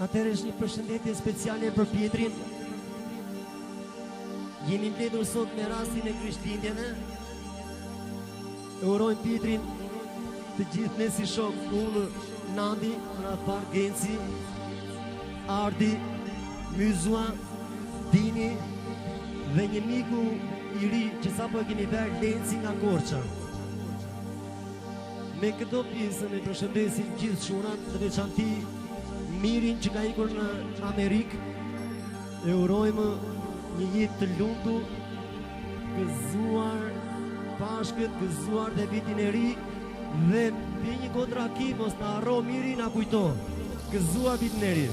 Atëherë është një përshëndetje speciale për Pietrin. Jemi mbledhur sot me rastin e Krishtlindjeve. Urojmë Pietrin të gjithë ne si shok, unë, Nandi, Rafar Genci, Ardi, Myzua, Dini dhe një miku i ri që sapo e kemi bërë, Lenci nga Korça. Me këto pjesën e përshëndesim gjithë shunat, në veçanti Mirin që ka ikur në Amerikë. E urojmë një jetë të lumtur, gëzuar Pashkët, gëzuar dhe vitin e ri, dhe për një kontraki mos në harro Miri na kujto. Gëzuar vitin e ri.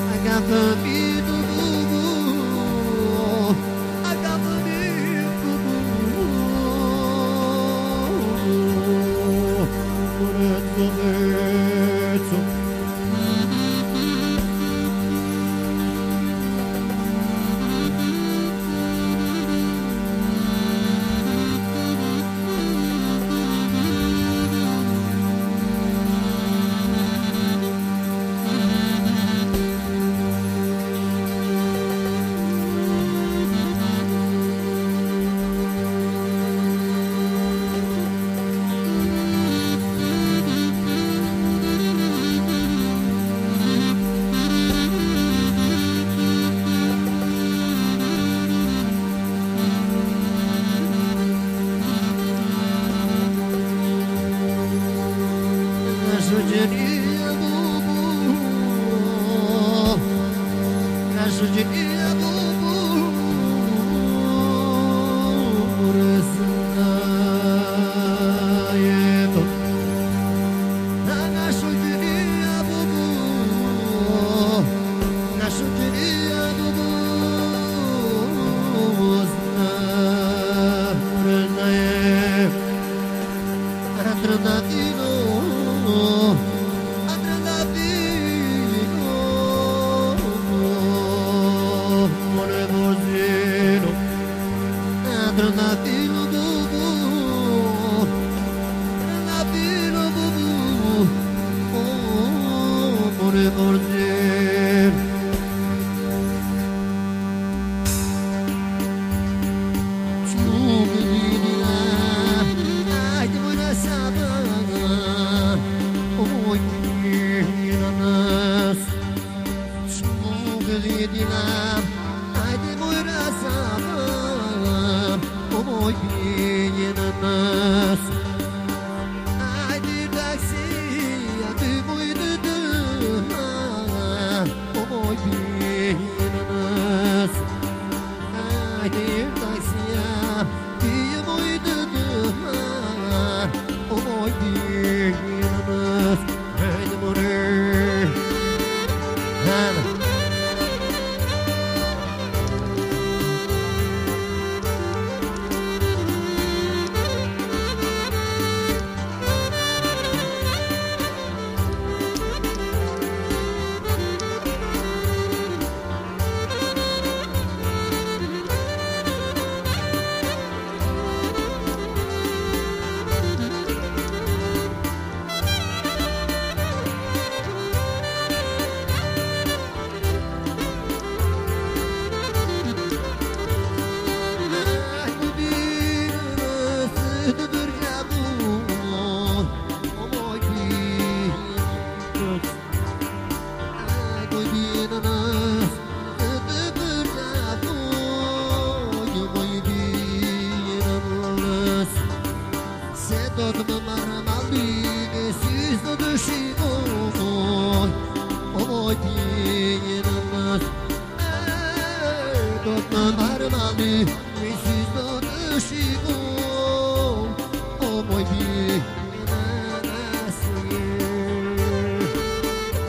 I got the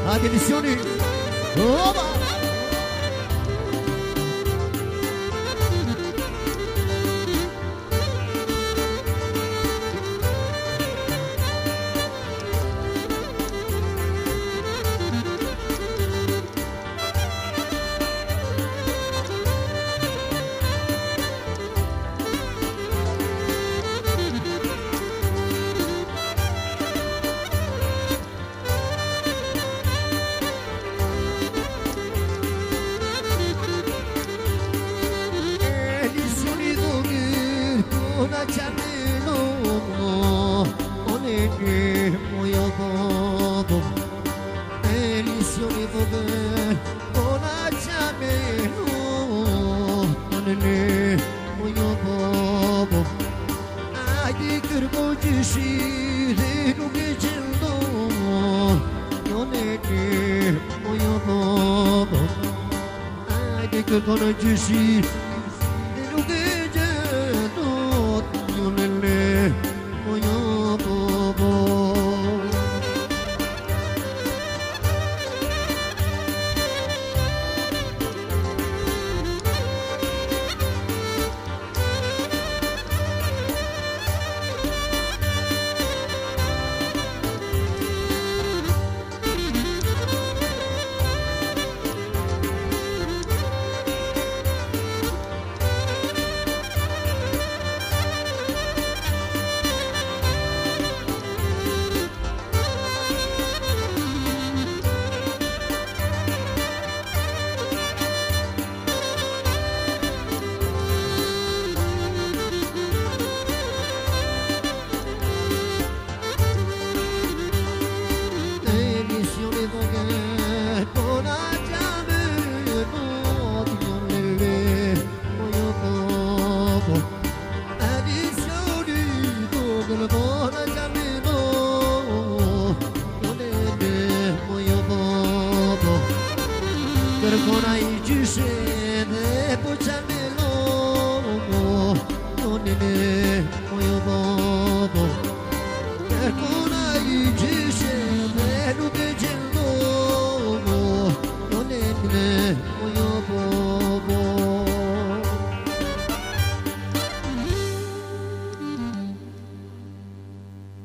Attenzione! Oba! Ona chamelo onege moyo bobo elisioni bobe ona chamelo onege moyo bobo adi kurbo jishi de nuge chendo onege moyo bobo adi kurbo jishi